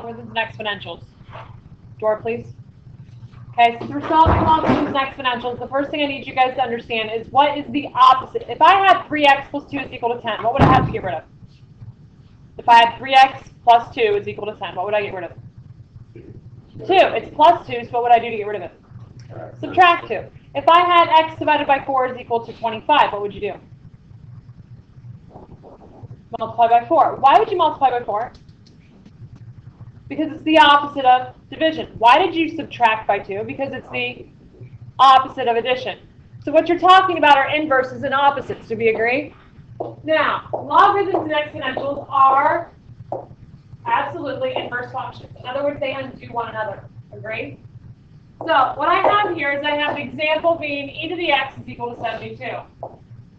logarithms and exponentials. Door, please. Okay, since we're solving logarithms and exponentials, the first thing I need you guys to understand is what is the opposite. If I had 3x plus 2 is equal to 10, what would I have to get rid of? If I had 3x plus 2 is equal to 10, what would I get rid of? 2. It's plus 2, so what would I do to get rid of it? Subtract 2. If I had x divided by 4 is equal to 25, what would you do? Multiply by 4. Why would you multiply by 4? Because it's the opposite of division. Why did you subtract by 2? Because it's the opposite of addition. So what you're talking about are inverses and opposites. Do we agree? Now, logarithms and exponentials are absolutely inverse functions. In other words, they undo one another. Agree? So what I have here is I have the example being e to the x is equal to 72. Now,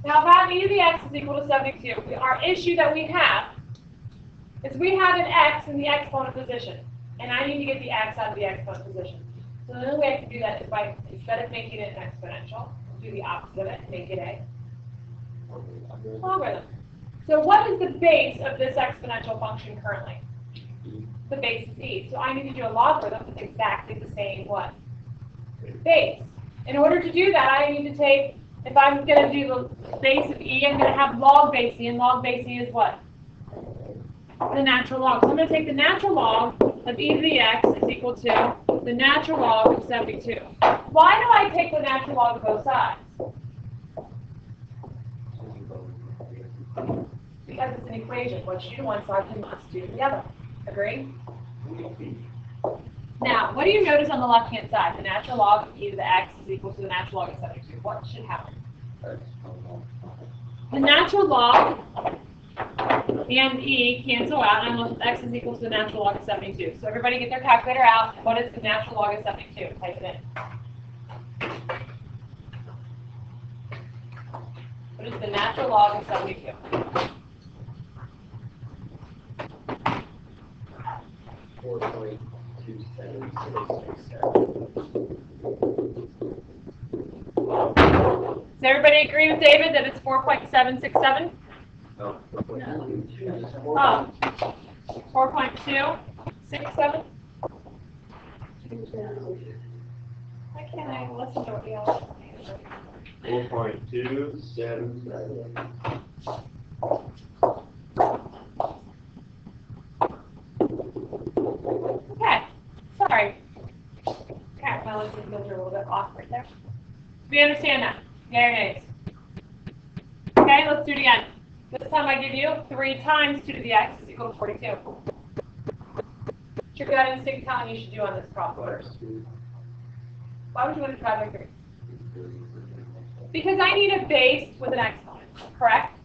if I have e to the x is equal to 72, our issue that we have is we have an x in the exponent position, and I need to get the x out of the exponent position. So the only way I can do that is by, instead of making it an exponential, do the opposite of it and make it a logarithm. So what is the base of this exponential function currently? The base is e. So I need to do a logarithm with exactly the same what? Base. In order to do that, I need to take, if I'm going to do the base of e, I'm going to have log base e, and log base e is what? The natural log. So I'm going to take the natural log of e to the x is equal to the natural log of 72. Why do I take the natural log of both sides? Because it's an equation. What you do one side, you must do the other. Agree? Now, what do you notice on the left-hand side? The natural log of e to the x is equal to the natural log of 72. What should happen? The natural log and e cancel out, and I'm left with x is equal to the natural log of 72. So everybody get their calculator out. What is the natural log of 72? Type it in. What is the natural log of 72? Does everybody agree with David that it's 4.767? No. Oh, 4.267? Why can't I listen to what the other 4.277. Okay, sorry. Okay, my listening skills are a little bit off right there. Do we understand that? Yay or nays? Okay, let's do it again. This time I give you 3 times 2 to the x is equal to 42. What's your gut instinct telling you should do on this problem? Why would you want to divide by 3? Because I need a base with an exponent, correct?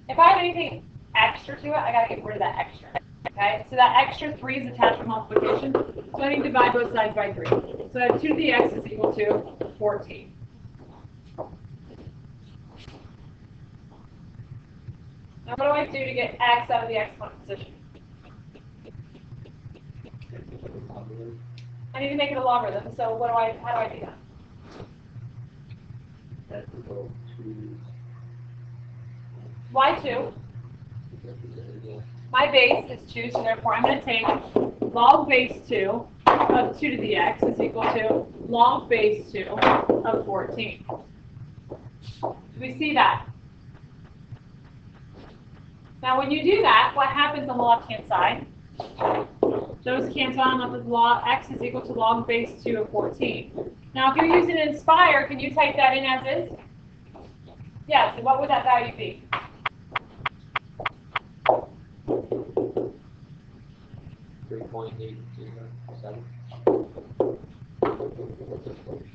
If I have anything extra to it, I got to get rid of that extra. Okay, so that extra 3 is attached to multiplication, so I need to divide both sides by 3. So I have 2 to the x is equal to 14. Now what do I do to get x out of the exponent position? I need to make it a logarithm, so how do I do that? Why 2? My base is 2, so therefore I'm going to take log base 2 of 2 to the x is equal to log base 2 of 14. Do we see that? Now when you do that, what happens on the left-hand side? Those cancel out, and left with log x is equal to log base 2 of 14. Now if you're using Inspire, can you type that in as is? Yes, and what would that value be?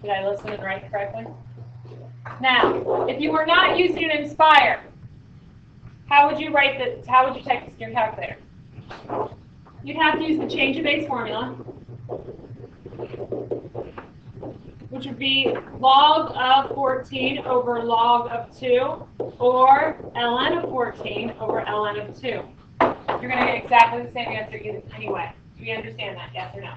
Did I listen and write correctly? Now, if you were not using Inspire, how would you write this? How would you type this in your calculator? You'd have to use the change of base formula, which would be log of 14 over log of 2, or ln of 14 over ln of 2. You're going to get exactly the same answer anyway. Do you understand that? Yes or no?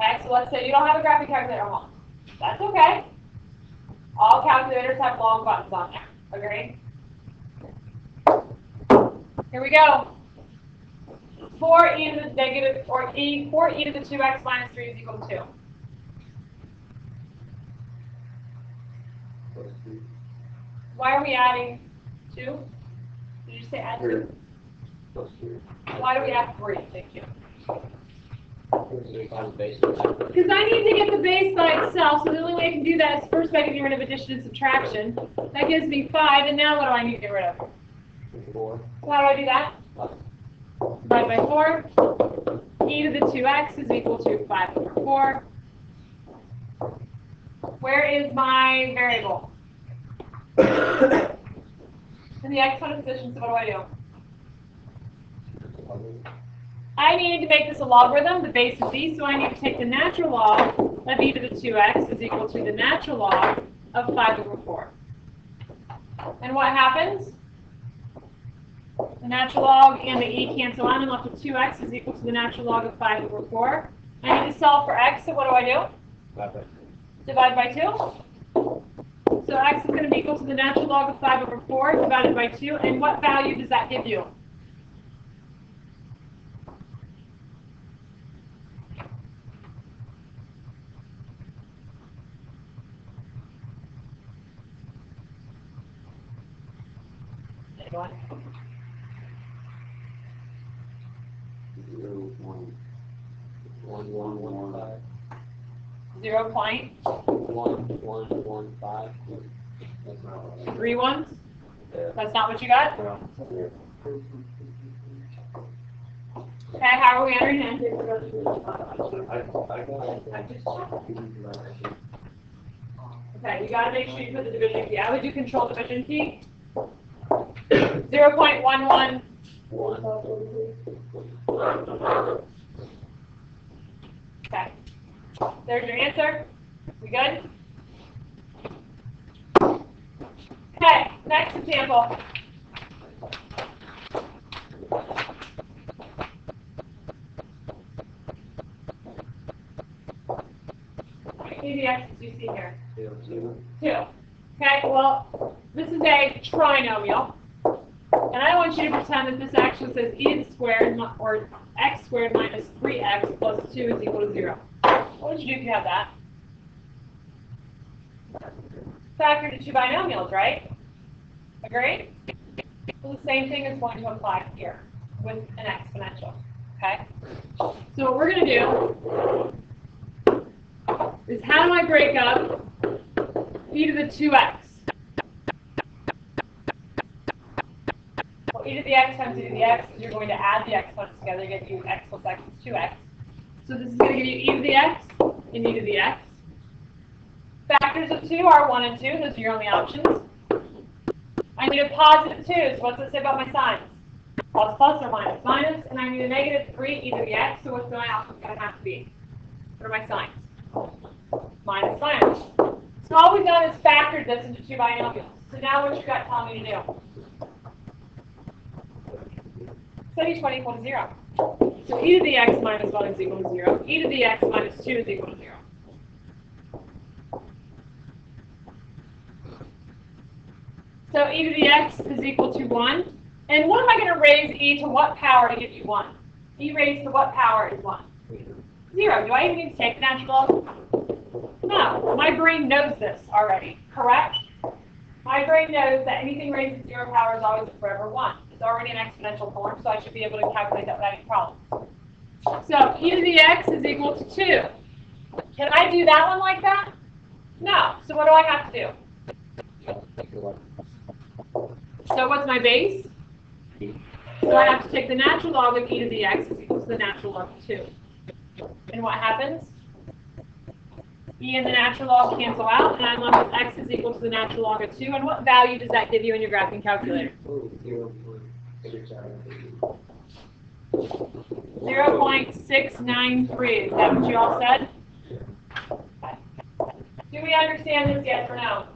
Okay, so let's say you don't have a graphic calculator at home. That's okay. All calculators have long buttons on there. Agreed? Here we go. 4 e to the negative, or 4 e to the 2x minus 3 is equal to 2. Why are we adding 2? Did you say add 2? Why do we add 3? Thank you. Because I need to get the base by itself, so the only way I can do that is first by getting rid of addition and subtraction. That gives me 5, and now what do I need to get rid of? 4. So how do I do that? Divide by 4. E to the 2x is equal to 5 over 4. Where is my variable? In the exponent position, so what do? I need to make this a logarithm. The base is e, so I need to take the natural log of e to the 2x is equal to the natural log of 5 over 4. And what happens? The natural log and the e cancel out, and I'm left with 2x is equal to the natural log of 5 over 4. I need to solve for x, so what do? Divide by 2. So x is going to be equal to the natural log of 5 over 4 divided by 2. And what value does that give you? Anyone? 0.1115. 3 ones? That's not what you got? Okay, how are we entering in? Okay, you got to make sure you put the division key. I would do control division key. 0.11. Okay. There's your answer. We good? Okay, next example. How many x's do you see here? 2. Okay, well, this is a trinomial. And I want you to pretend that this actually says e squared, or x squared minus 3x plus 2 is equal to 0. What would you do if you have that? Factor to two binomials, right? Agree? So the same thing is going to apply here with an exponential. Okay? So what we're going to do is, how do I break up e to the 2x? Well, e to the x times e to the x, you're going to add the exponents together to get you x plus x is 2x. So this is going to give you e to the x and e to the x. Factors of 2 are 1 and 2. Those are your only options. I need a positive 2. So what's it say about my signs? Plus plus or minus minus. And I need a negative 3 e to the x. So what's my output going to have to be? What are my signs? Minus minus. So all we've done is factored this into two binomials. So now what's your gut telling me to do? Set each one equal to 0. So e to the x minus 1 is equal to 0. E to the x minus 2 is equal to 0. So e to the x is equal to 1. And what am I going to raise e to what power to give you 1? E raised to what power is 1? 0. Do I even need to take the natural log? No. My brain knows this already, correct? My brain knows that anything raised to 0 power is always forever 1. It's already in exponential form, so I should be able to calculate that without any problem. So e to the x is equal to 2. Can I do that one like that? No. So what do I have to do? So what's my base? So I have to take the natural log of e to the x is equal to the natural log of 2. And what happens? E and the natural log cancel out, and I'm left with x is equal to the natural log of 2. And what value does that give you in your graphing calculator? 0.693. Is that what you all said? Do we understand this, yes or no?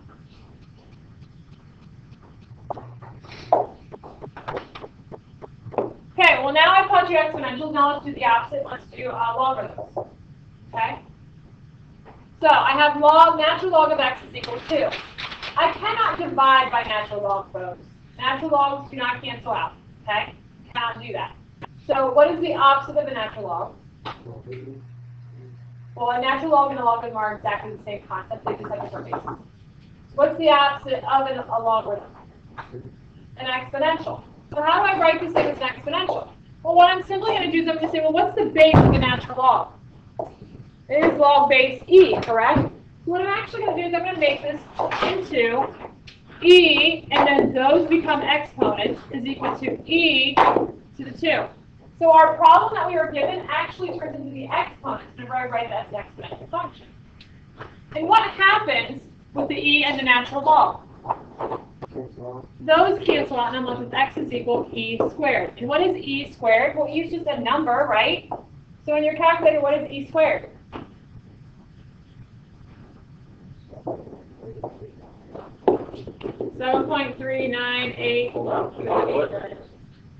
Okay, well now I've taught you exponentials, now let's do the opposite. Let's do logarithms. Okay? So I have natural log of x is equal to 2. I cannot divide by natural log, folks. Natural logs do not cancel out. Okay? Cannot do that. So what is the opposite of a natural log? Well, a natural log and a logarithm are exactly the same concept. They just have different bases. What's the opposite of a logarithm? An exponential. So how do I write this thing as an exponential? Well, what I'm simply going to do is I'm going to say, well, what's the base of a natural log? It is log base e, correct? So what I'm actually going to do is I'm going to make this into e, and then those become exponents, is equal to e to the 2. So our problem that we were given actually turns into the exponents whenever I write that as an exponential function. And what happens with the e and the natural log? Those cancel out, and I'm left with x is equal to e squared. And what is e squared? Well, e is just a number, right? So in your calculator, what is e squared? Seven 7.398. Hold on.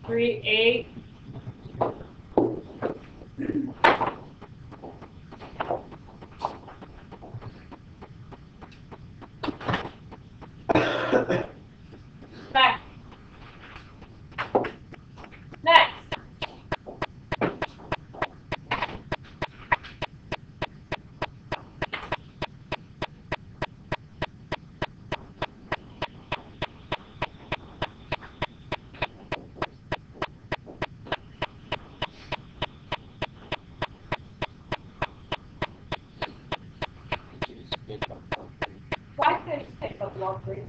38. Back. Next. Why can't I just take both log 3?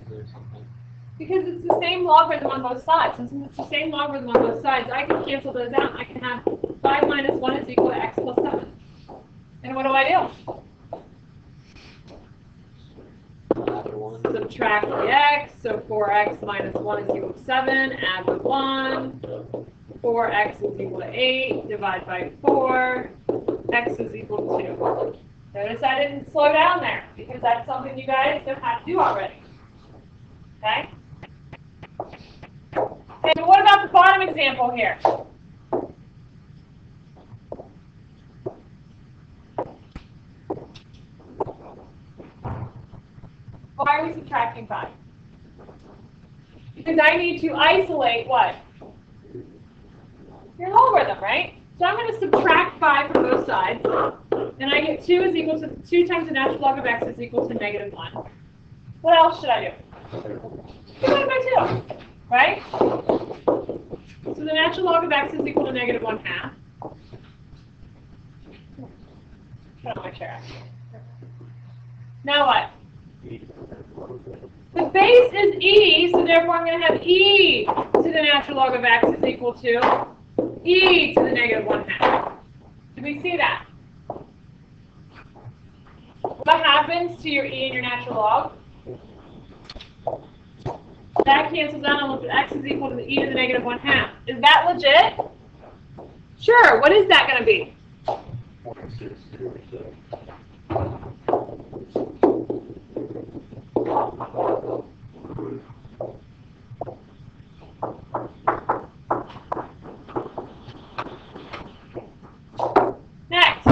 Because it's the same logarithm on both sides. And since it's the same logarithm on both sides, I can cancel those out. I can have 5 minus 1 is equal to x plus 7. And what do I do? Subtract the x. So 4x minus 1 is equal to 7. Add the 1. 4x is equal to 8. Divide by 4. X is equal to 2. Notice I didn't slow down there, because that's something you guys don't have to do already. Okay? And what about the bottom example here? Why are we subtracting 5? Because I need to isolate what? Your logarithm, right? So I'm going to subtract 5 from both sides. And I get 2 is equal to 2 times the natural log of x is equal to negative 1. What else should I do? Divide by 2, right? So the natural log of x is equal to negative 1/2. Put on my chair. Now what? The base is e, so therefore I'm going to have e to the natural log of x is equal to e to the negative 1/2. Do we see that? What happens to your e and your natural log? That cancels out and look at x is equal to the e to the negative 1/2. Is that legit? Sure. What is that going to be? Next.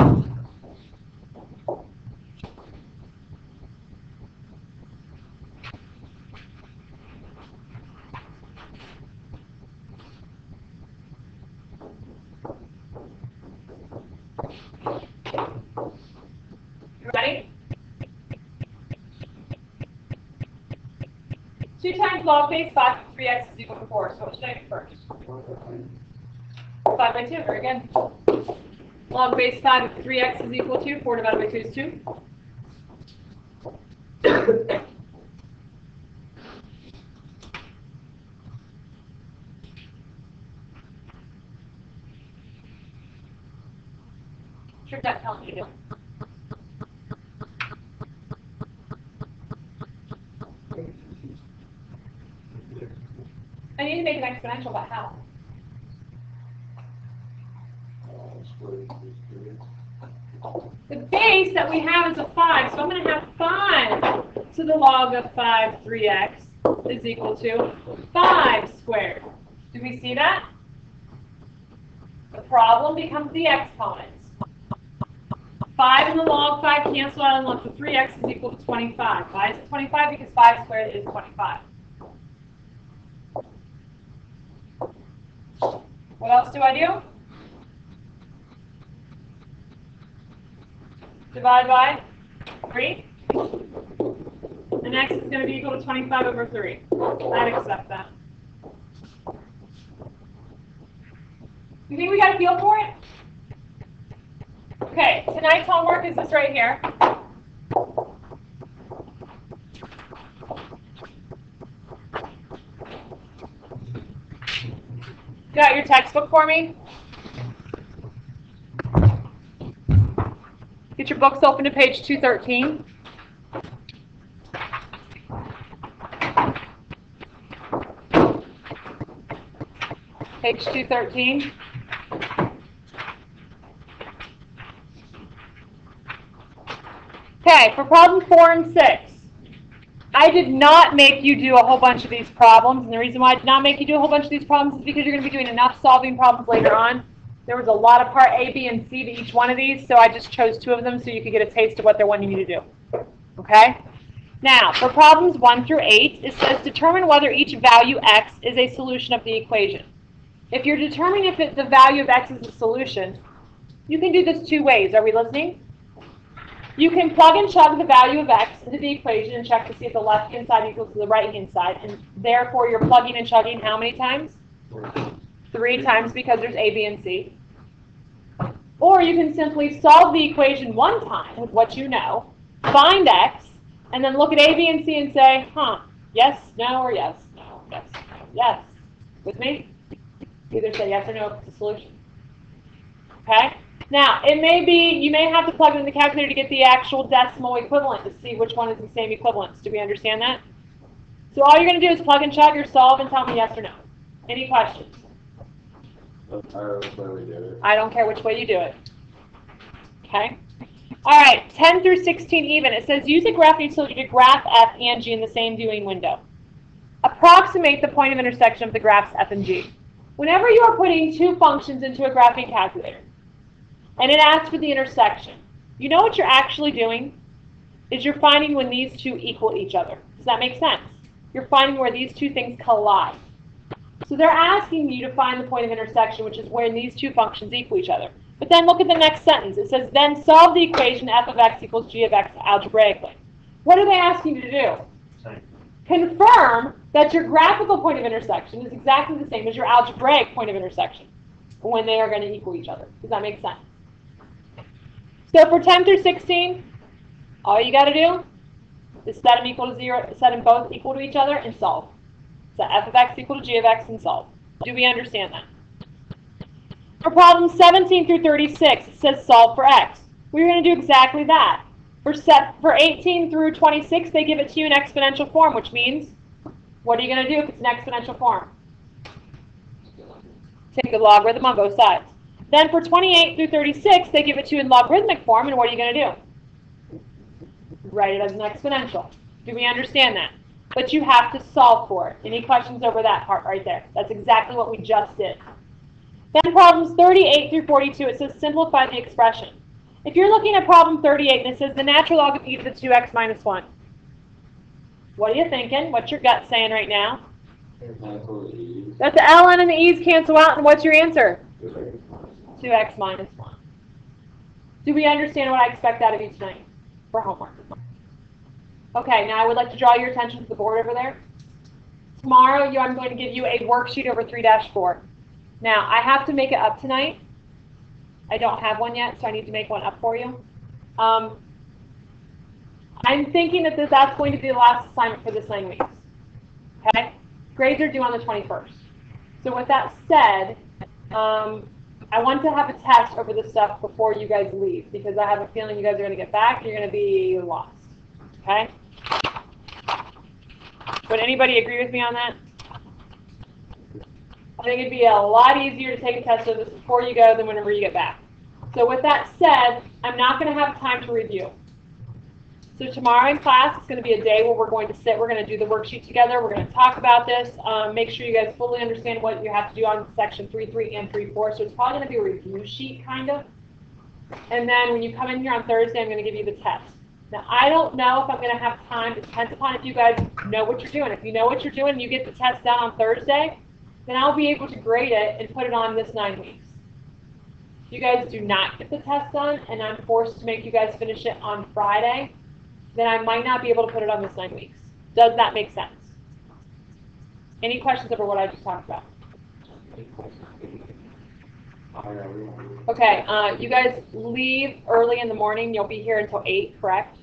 Ready? 2 times log base 5 of 3x is equal to 4. So what should I do first? 5 by 2. Very good. Log base 5 of 3x is equal to 4 divided by 2 is 2. Sure, that's telling you to do. I need to make an exponential, but how? The base that we have is a 5, so I'm going to have 5 to the log of 5 3x is equal to 5 squared. Do we see that? The problem becomes the exponents. 5 and the log 5 cancel out and left with 3x is equal to 25. Why is it 25? Because 5 squared is 25. What else do I do? Divide by 3. And x is going to be equal to 25 over 3. I'd accept that. You think we got a feel for it? Okay, tonight's homework is this right here. Got your textbook for me? Get your books open to page 213. Page 213. Okay, for problem 4 and 6, I did not make you do a whole bunch of these problems, and the reason why I did not make you do a whole bunch of these problems is because you're going to be doing enough solving problems later on. There was a lot of part A, B, and C to each one of these, so I just chose 2 of them so you could get a taste of what they're wanting you to do. Okay? Now, for problems 1 through 8, it says determine whether each value x is a solution of the equation. If you're determining if the value of x is a solution, you can do this 2 ways. Are we listening? You can plug and chug the value of x into the equation and check to see if the left-hand side equals to the right-hand side. And therefore, you're plugging and chugging how many times? 3 times because there's A, B, and C. Or you can simply solve the equation 1 time with what you know, find x, and then look at A, B, and C and say, yes, no, or yes, no, yes, yes. With me? Either say yes or no if it's a solution. Okay? Now, it may be, you may have to plug it in the calculator to get the actual decimal equivalent to see which one is the same equivalence. Do we understand that? So all you're going to do is plug and chug or solve and tell me yes or no. Any questions? I don't care which way you do it. Okay? All right, 10 through 16 even. It says use a graphing utility to graph f and g in the same viewing window. Approximate the point of intersection of the graphs f and g. Whenever you are putting 2 functions into a graphing calculator, and it asks for the intersection, you know what you're actually doing is you're finding when these 2 equal each other. Does that make sense? You're finding where these 2 things collide. So they're asking you to find the point of intersection, which is when these 2 functions equal each other. But then look at the next sentence. It says, then solve the equation f of x equals g of x algebraically. What are they asking you to do? Same. Confirm that your graphical point of intersection is exactly the same as your algebraic point of intersection when they are going to equal each other. Does that make sense? So for 10 through 16, all you got to do is set them equal to 0, set them both equal to each other and solve. So f of x equal to g of x and solve. Do we understand that? For problems 17 through 36, it says solve for x. We're going to do exactly that. For 18 through 26, they give it to you in exponential form, which means, what are you going to do if it's an exponential form? Take the logarithm on both sides. Then for 28 through 36, they give it to you in logarithmic form, and what are you going to do? Write it as an exponential. Do we understand that? But you have to solve for it. Any questions over that part right there? That's exactly what we just did. Then problems 38 through 42, it says simplify the expression. If you're looking at problem 38 and it says the natural log of e to the 2x minus 1, what are you thinking? What's your gut saying right now? That the ln and the e's cancel out, and what's your answer? 2x minus 1. Do we understand what I expect out of you tonight for homework? Okay, now I would like to draw your attention to the board over there. Tomorrow, I'm going to give you a worksheet over 3-4. Now, I have to make it up tonight. I don't have one yet, so I need to make one up for you. I'm thinking that that's going to be the last assignment for this 9 weeks. Okay? Grades are due on the 21st. So with that said, I want to have a test over this stuff before you guys leave, because I have a feeling you guys are going to get back and you're going to be lost. Okay? Would anybody agree with me on that? I think it'd be a lot easier to take a test of this before you go than whenever you get back. So with that said, I'm not going to have time to review. So tomorrow in class, it's going to be a day where we're going to sit, we're going to do the worksheet together, we're going to talk about this, make sure you guys fully understand what you have to do on section 3.3 and 3.4. So it's probably going to be a review sheet, kind of. And then when you come in here on Thursday, I'm going to give you the test. Now, I don't know if I'm going to have time. It depends upon if you guys know what you're doing. If you know what you're doing and you get the test done on Thursday, then I'll be able to grade it and put it on this 9 weeks. you guys do not get the test done, and I'm forced to make you guys finish it on Friday, then I might not be able to put it on this 9 weeks. Does that make sense? Any questions over what I just talked about? Okay, you guys leave early in the morning. You'll be here until 8, correct?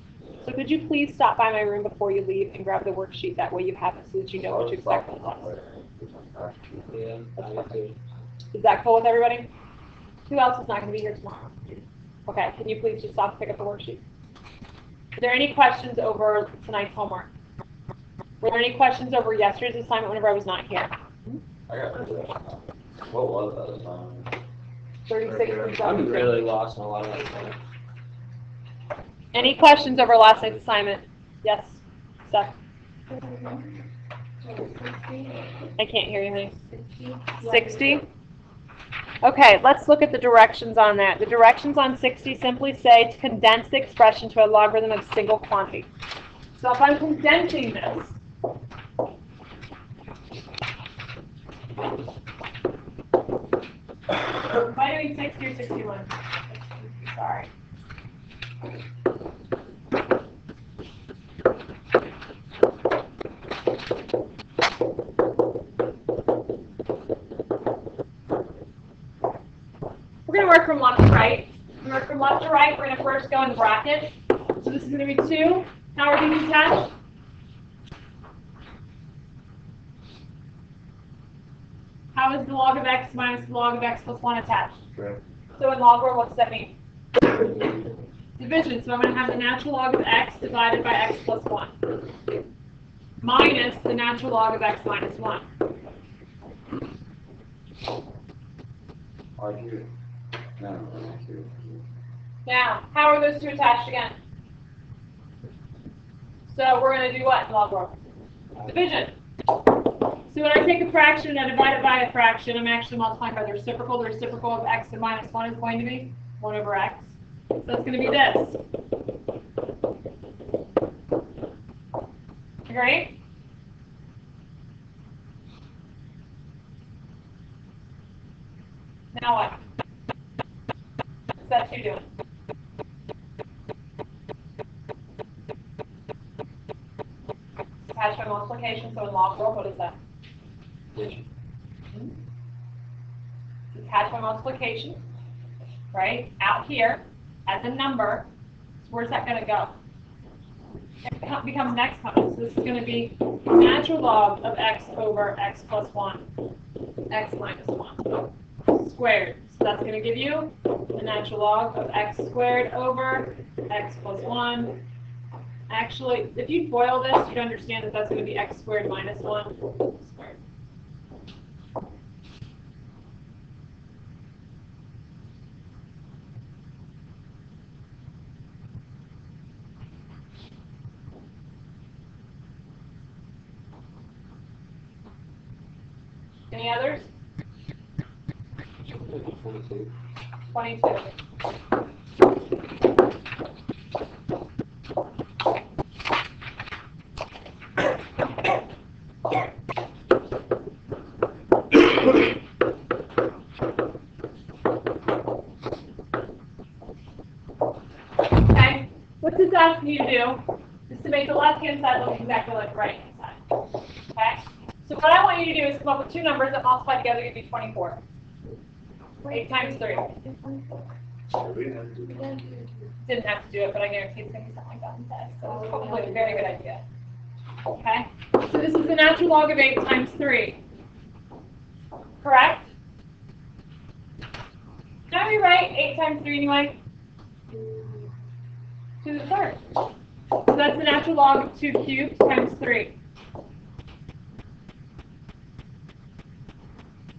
So could you please stop by my room before you leave and grab the worksheet? That way you have it so that you know what to expect from the class. Is that cool with everybody? Who else is not going to be here tomorrow? Okay, can you please just stop and pick up the worksheet? Are there any questions over tonight's homework? Were there any questions over yesterday's assignment whenever I was not here? I got what was that assignment? 36 and I'm 76. really lost in a lot of that stuff. Any questions over last night's assignment? Yes, Steph? I can't hear anything. 60? Okay, let's look at the directions on that. The directions on 60 simply say to condense the expression to a logarithm of single quantity. So if I'm condensing this, am I doing 60 or 61? Sorry. We're going to work from left to right. We work from left to right. We're going to first go in brackets. So this is going to be 2. How are these attached? How is the log of x minus the log of x plus 1 attached? Correct. So in log, what does that mean? Division. So I'm going to have the natural log of x divided by x plus 1 minus the natural log of x minus 1. Argue. No, argue. Now, how are those two attached again? So we're going to do what in log world? Division. So when I take a fraction and I divide it by a fraction, I'm actually multiplying by the reciprocal. The reciprocal of x and minus 1 is going to be 1 over x. So it's going to be this. Agree? Now what? What's that 2 doing? Attached by multiplication, so in log world, what is that? Attached by multiplication, right? Out here, as a number, where's that going to go? It becomes an exponent, so this is going to be natural log of x over x plus 1, x minus 1, squared. So that's going to give you the natural log of x squared over x plus 1. Actually, if you FOIL this, you'd understand that that's going to be x squared minus 1 squared. Any others? 22. Okay, what this asks you to do is to make the left-hand side look exactly like the right-hand side. Okay, so what I want you to do is come up with 2 numbers that multiply together to give you 24. 8 times 3. Didn't have to do it, but I guarantee it's going to be something like that instead. So it's probably a very good idea. Okay, so this is the natural log of 8 times 3. Correct? Can I rewrite 8 times 3 anyway? To the third. So that's the natural log of 2 cubed times 3.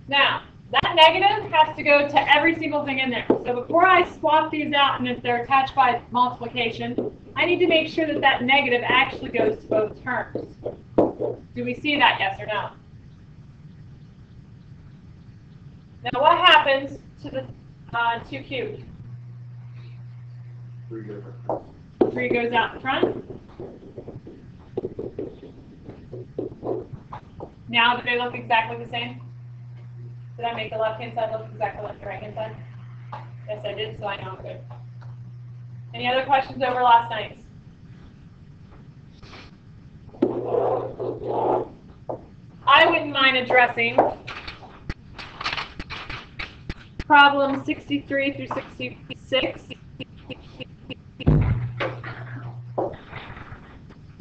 Now, that negative has to go to every single thing in there. So before I swap these out and if they're attached by multiplication, I need to make sure that that negative actually goes to both terms. Do we see that, yes or no? Now what happens to the 2 cubed? 3 goes out in front. Now do they look exactly the same? Did I make the left-hand side look exactly like the right-hand side? Yes, I did, so I know I'm good. Any other questions over last night's? I wouldn't mind addressing problems 63 through 66.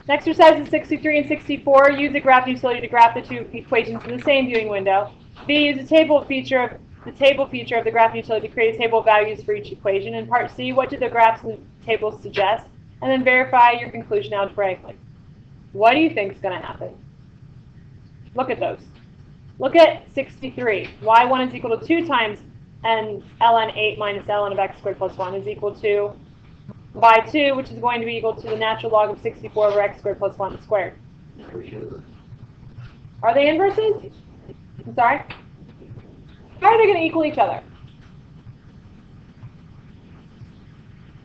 Exercises 63 and 64, use the graph utility to graph the two equations in the same viewing window. B, use the table feature of the graph utility to create a table of values for each equation. In part C, what do the graphs and tables suggest? And then verify your conclusion algebraically. What do you think is going to happen? Look at those. Look at 63. y1 is equal to 2 times n ln 8 minus ln of x squared plus 1 is equal to y2, which is going to be equal to the natural log of 64 over x squared plus 1 squared. Are they inverses? I'm sorry? How are they going to equal each other?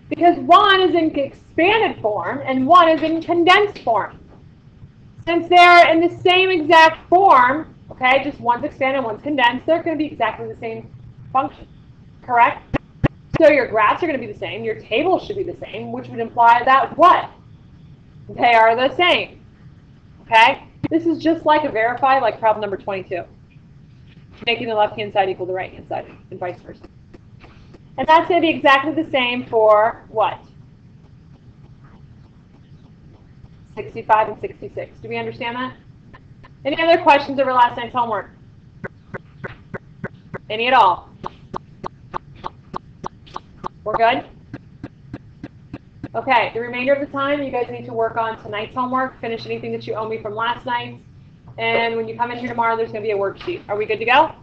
Because 1 is in expanded form and 1 is in condensed form. Since they're in the same exact form, okay, just one's expanded and one's condensed, they're going to be exactly the same function, correct? So your graphs are going to be the same, your tables should be the same, which would imply that what? They are the same, okay? This is just like a verify, like problem number 22. Making the left-hand side equal the right-hand side, and vice versa. And that's going to be exactly the same for what? 65 and 66. Do we understand that? Any other questions over last night's homework? Any at all? We're good? Okay, the remainder of the time, you guys need to work on tonight's homework, finish anything that you owe me from last night, and when you come in here tomorrow, there's going to be a worksheet. Are we good to go?